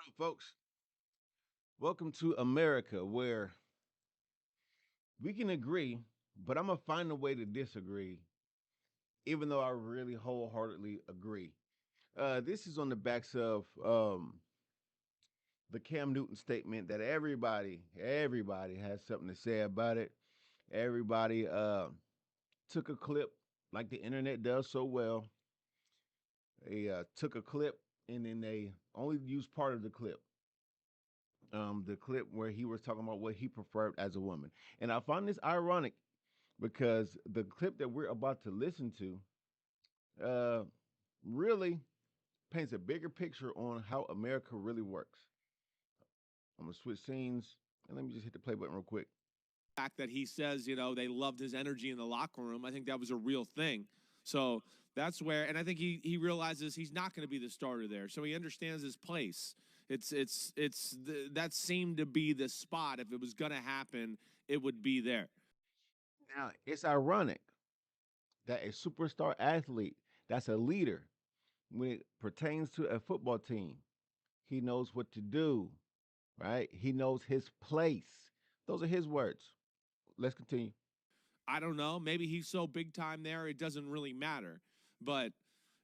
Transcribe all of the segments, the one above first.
up, folks? Welcome to America, where we can agree, but I'm gonna find a way to disagree, even though I really wholeheartedly agree. This is on the backs of the Cam Newton statement that everybody has something to say about it. Everybody took a clip, like the internet does so well. They took a clip and then they only used part of the clip where he was talking about what he preferred as a woman. And I find this ironic because the clip that we're about to listen to uh, really paints a bigger picture on how America really works. I'm gonna switch scenes and let me just hit the play button real quick. Fact that he says, they loved his energy in the locker room. I think that was a real thing. So that's where, and I think he realizes he's not going to be the starter there. So he understands his place. That seemed to be the spot. If it was going to happen, it would be there. Now, it's ironic that a superstar athlete that's a leader, when it pertains to a football team, he knows what to do, right? He knows his place. Those are his words. Let's continue. I don't know. Maybe he's so big time there, it doesn't really matter. But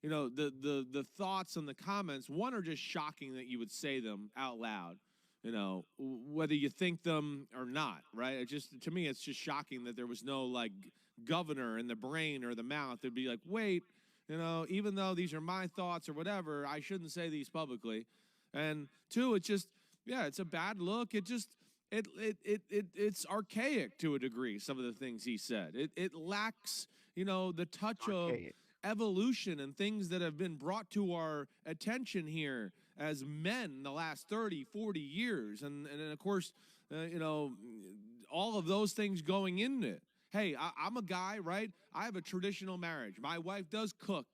the thoughts and the comments, one are just shocking that you would say them out loud. Whether you think them or not, right? It just to me, it's just shocking that there was no like governor in the brain or the mouth. It'd be like, wait, even though these are my thoughts or whatever, I shouldn't say these publicly. And two, it's just, yeah, it's a bad look. It's archaic to a degree. Some of the things he said, it lacks the touch of Archaic. evolution and things that have been brought to our attention here as men the last 30, 40 years, and of course, all of those things going into it. Hey, I'm a guy, right? I have a traditional marriage. My wife does cook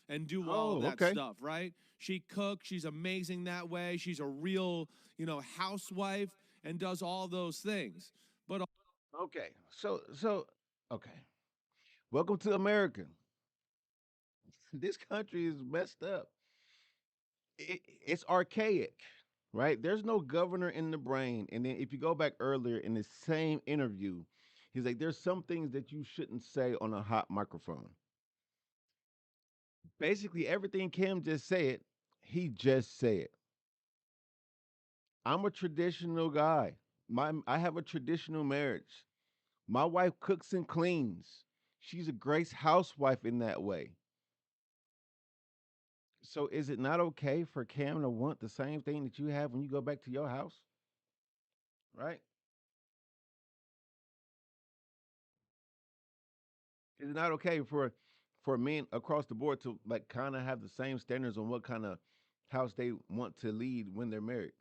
and do all of Oh, that okay. stuff, right? She cooks. She's amazing that way. She's a real, housewife and does all those things. But Okay. Okay. Welcome to America. This country is messed up. It's archaic, right? There's no governor in the brain. And then if you go back earlier in the same interview, he's like, there's some things that you shouldn't say on a hot microphone. Basically, everything Kim just said, he just said. I'm a traditional guy. I have a traditional marriage. My wife cooks and cleans. She's a great housewife in that way. So is it not okay for Cam to want the same thing that you have when you go back to your house? Right? Is it not okay for men across the board to like kind of have the same standards on what kind of house they want to lead when they're married?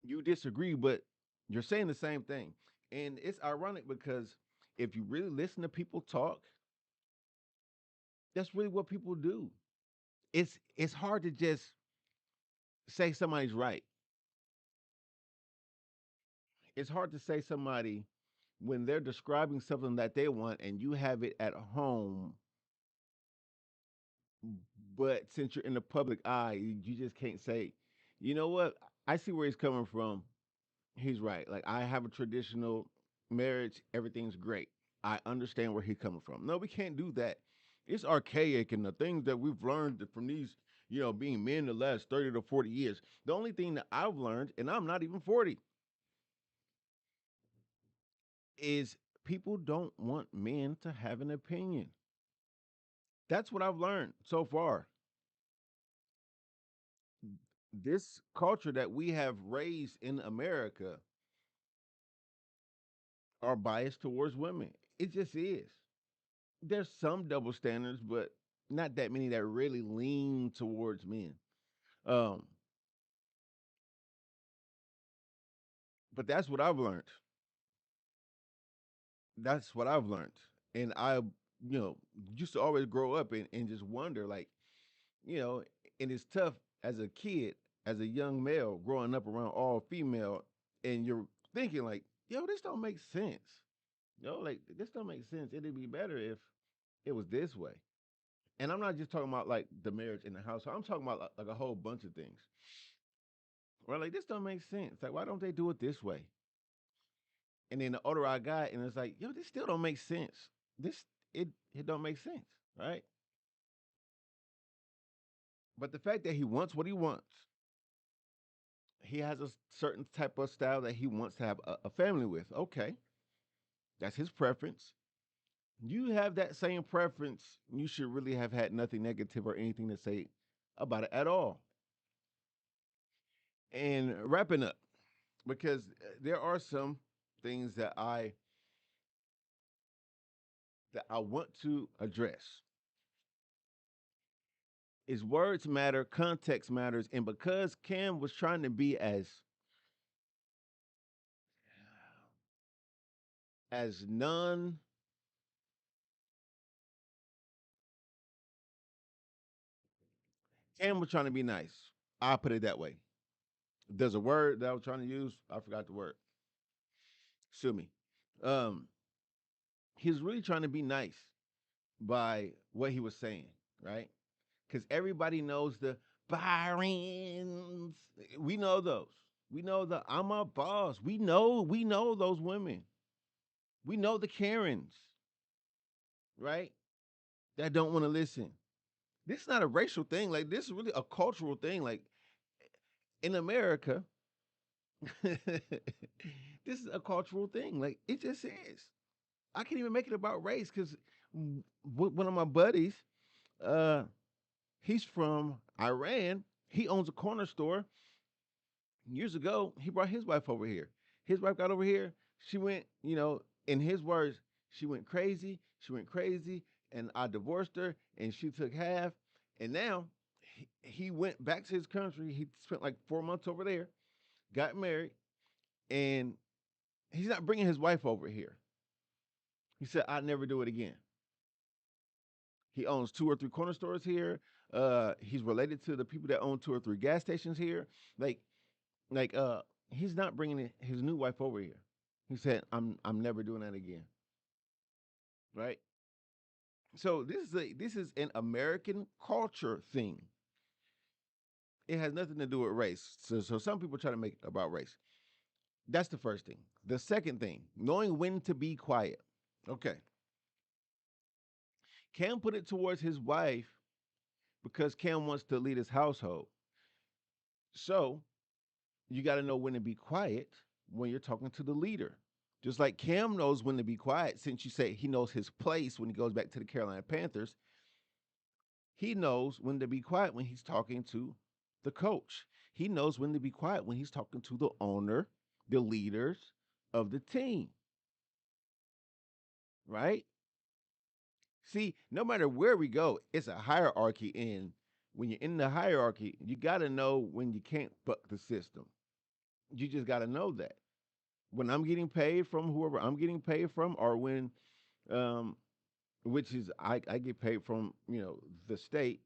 You disagree, but you're saying the same thing. And it's ironic because if you really listen to people talk, that's really what people do. It's hard to just say somebody's right. It's hard to say somebody when they're describing something that they want and you have it at home, but since you're in the public eye, you just can't say, you know what? I see where he's coming from. He's right. Like I have a traditional marriage, everything's great. I understand where he's coming from. No, we can't do that. It's archaic and the things that we've learned from these, being men the last 30 to 40 years. The only thing that I've learned, and I'm not even 40, is people don't want men to have an opinion. That's what I've learned so far. This culture that we have raised in America are biased towards women. It just is. There's some double standards, but not that many that really lean towards men. Um, but that's what I've learned. That's what I've learned. And I, used to always grow up and just wonder, like, you know, and it's tough as a kid, as a young male, growing up around all female, and you're thinking like, yo, this don't make sense. Like this don't make sense. It'd be better if it was this way. And I'm not just talking about like the marriage in the household. I'm talking about like a whole bunch of things. Where like this don't make sense. Like why don't they do it this way? And then the older I got, and it's like, yo, this still don't make sense. This it don't make sense, right? But the fact that he wants what he wants, he has a certain type of style that he wants to have a family with. Okay, that's his preference. You have that same preference. You should really have had nothing negative or anything to say about it at all. And wrapping up, because there are some things that I want to address. Is words matter, context matters, and because Cam was trying to be as non Cam was trying to be nice. I put it that way. There's a word that I was trying to use. I forgot the word. Sue me. Um, he was really trying to be nice by what he was saying, right? Because everybody knows the Byrons. We know those. We know the I'm a boss. We know those women. We know the Karens, right? That don't want to listen. This is not a racial thing. Like this is really a cultural thing. Like in America, this is a cultural thing. Like it just is. I can't even make it about race because one of my buddies, uh, he's from Iran. He owns a corner store. Years ago, he brought his wife over here. His wife got over here. She went, in his words, she went crazy. She went crazy, and I divorced her, and she took half. And now he went back to his country. He spent like 4 months over there, got married, and he's not bringing his wife over here. He said, "I'd never do it again." He owns two or three corner stores here. He's related to the people that own two or three gas stations here. Like, like he's not bringing his new wife over here. He said, "I'm never doing that again." Right. So this is an American culture thing. It has nothing to do with race. So some people try to make it about race. That's the first thing. The second thing, knowing when to be quiet. Okay. Cam put it towards his wife because Cam wants to lead his household. So you got to know when to be quiet when you're talking to the leader. Just like Cam knows when to be quiet, since you say he knows his place when he goes back to the Carolina Panthers, he knows when to be quiet when he's talking to the coach. He knows when to be quiet when he's talking to the owner, the leaders of the team, right? See, no matter where we go, it's a hierarchy. And when you're in the hierarchy, you got to know when you can't buck the system. You just got to know that. When I'm getting paid from whoever I'm getting paid from, or when, um, which is I get paid from, the state,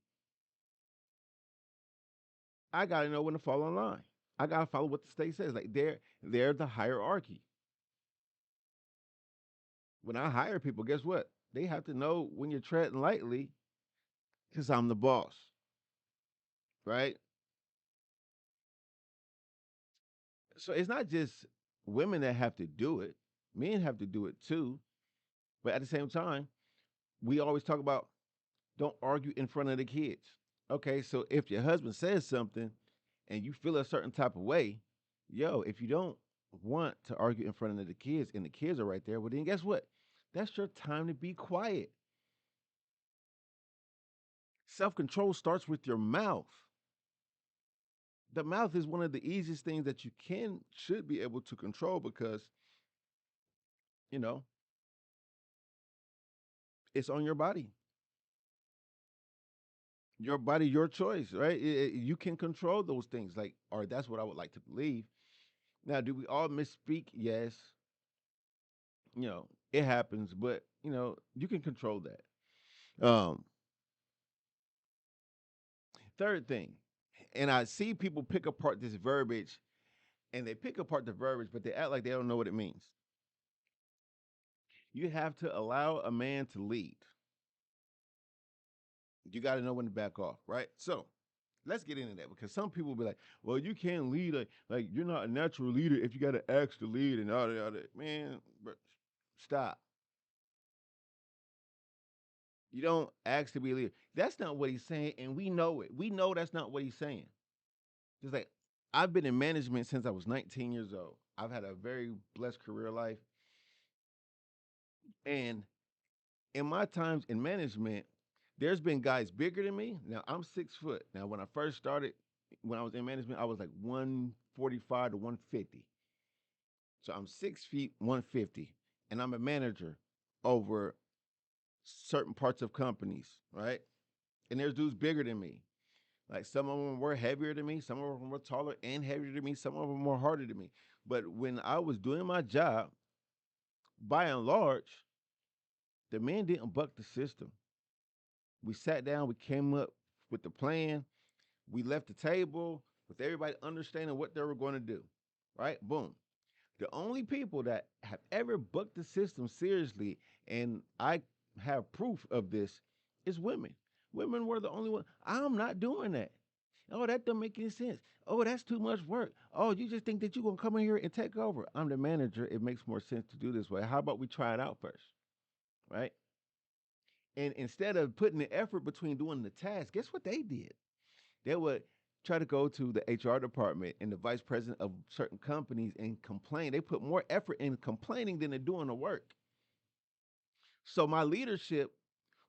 I got to know when to fall in line. I got to follow what the state says. Like they're the hierarchy. When I hire people, guess what? They have to know when you're treading lightly because I'm the boss, right? So it's not just women that have to do it. Men have to do it too. But at the same time, we always talk about don't argue in front of the kids. Okay, so if your husband says something and you feel a certain type of way, if you don't want to argue in front of the kids and the kids are right there, well, then guess what? That's your time to be quiet. Self control starts with your mouth. The mouth is one of the easiest things that you should be able to control because, you know, it's on your body. Your body, your choice, right? You can control those things, like, or that's what I would like to believe. Now, do we all misspeak? Yes. It happens, but you can control that. Third thing, and I see people pick apart this verbiage, and they pick apart the verbiage, but they act like they don't know what it means. You have to allow a man to lead. You got to know when to back off, right? So let's get into that because some people will be like, "Well, you can't lead like you're not a natural leader if you got to ask to lead and all that, all that." Man, bro, stop. You don't ask to be a leader. That's not what he's saying, and we know it. We know that's not what he's saying. Just like I've been in management since I was 19 years old. I've had a very blessed career life, and in my times in management, there's been guys bigger than me. Now I'm 6 foot. Now when I first started, when I was in management, I was like 145 to 150. So I'm 6 feet, 150, and I'm a manager over certain parts of companies, right? And there's dudes bigger than me. Like some of them were heavier than me, some of them were taller and heavier than me, some of them were harder than me. But when I was doing my job, by and large, the men didn't buck the system. We sat down, we came up with the plan, we left the table with everybody understanding what they were going to do. Right? Boom. The only people that have ever bucked the system seriously, and I have proof of this, is women. Women were the only one. I'm not doing that. Oh, that don't make any sense. Oh, that's too much work. Oh, you just think that you're gonna come in here and take over. I'm the manager. It makes more sense to do this way. How about we try it out first? Right? And instead of putting the effort between doing the task, guess what they did? They would try to go to the HR department and the vice president of certain companies and complain. They put more effort in complaining than they're doing the work. So my leadership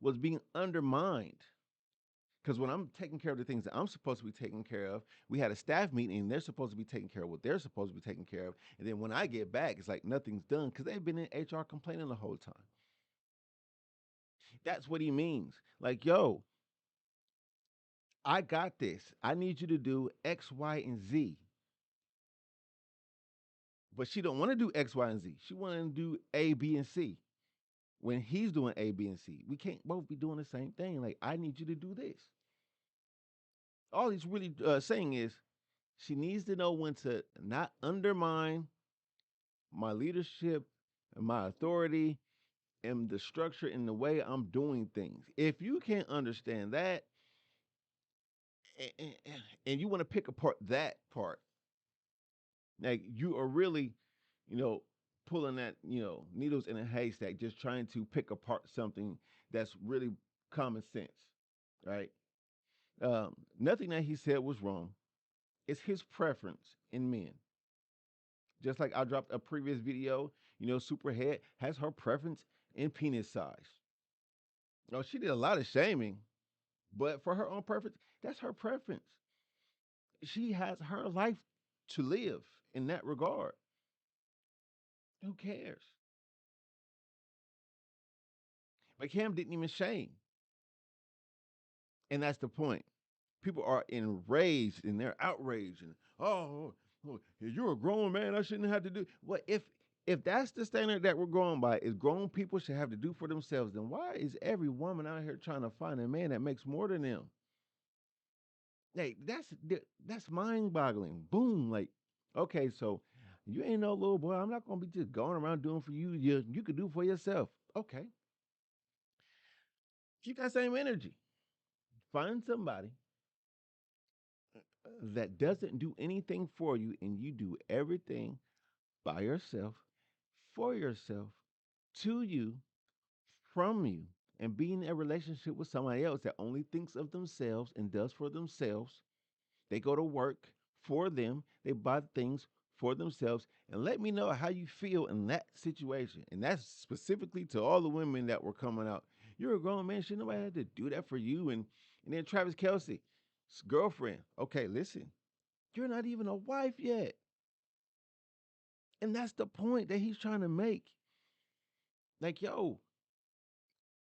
was being undermined because when I'm taking care of the things that I'm supposed to be taking care of, we had a staff meeting and they're supposed to be taking care of what they're supposed to be taking care of. And then when I get back, it's like nothing's done because they've been in HR complaining the whole time. That's what he means. Like, yo, I got this. I need you to do X, Y, and Z. But she don't want to do X, Y, and Z. She want to do A, B, and C. When he's doing A, B, and C, we can't both be doing the same thing. Like I need you to do this. All he's really saying is she needs to know when to not undermine my leadership and my authority and the structure and the way I'm doing things. If you can't understand that and, and you want to pick apart that part, like you are really, you know, pulling that, needles in a haystack, just trying to pick apart something that's really common sense, right? Nothing that he said was wrong. It's his preference in men. Just like I dropped a previous video, Superhead has her preference in penis size. Oh, she did a lot of shaming, but for her own preference, that's her preference. She has her life to live in that regard. Who cares? But Cam didn't even shame. And that's the point. People are enraged and they're outraged and you're a grown man. I shouldn't have to do what if that's the standard that we're going by is grown people should have to do for themselves, then why is every woman out here trying to find a man that makes more than them? Hey, that's mind boggling. Boom. Like, okay, so you ain't no little boy. I'm not gonna be just going around doing for you. You could do for yourself. Okay. Keep that same energy. Find somebody that doesn't do anything for you and you do everything by yourself, for yourself, to you, from you, and be in a relationship with somebody else that only thinks of themselves and does for themselves. They go to work for them, they buy things for themselves, and let me know how you feel in that situation. And that's specifically to all the women that were coming out. You're a grown man, should nobody have to do that for you. And then Travis Kelce, girlfriend. Okay, listen, you're not even a wife yet. And that's the point that he's trying to make. Like, yo,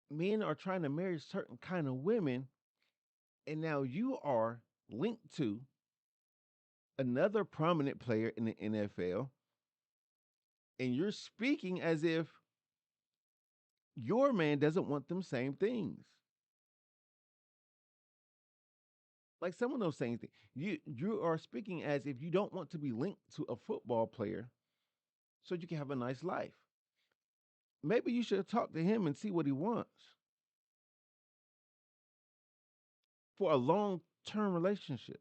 men are trying to marry certain kind of women, and now you are linked to another prominent player in the NFL, and you're speaking as if your man doesn't want them same things. Like some of those same things. You are speaking as if you don't want to be linked to a football player so you can have a nice life. Maybe you should talk to him and see what he wants. for a long term relationship.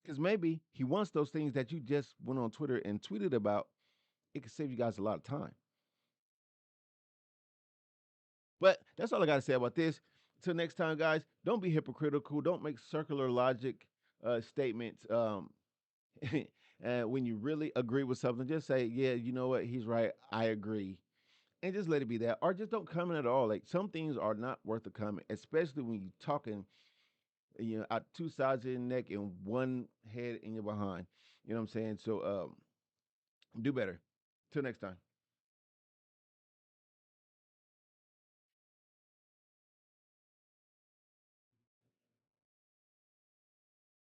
Because maybe he wants those things that you just went on Twitter and tweeted about. It could save you guys a lot of time. But that's all I got to say about this. Till next time, guys, don't be hypocritical. Don't make circular logic statements. And when you really agree with something, just say, yeah, you know what? He's right. I agree. And just let it be that. Or just don't comment at all. Like some things are not worth a comment, especially when you're talking, out two sides of your neck and one head in your behind. You know what I'm saying? So do better. Till next time.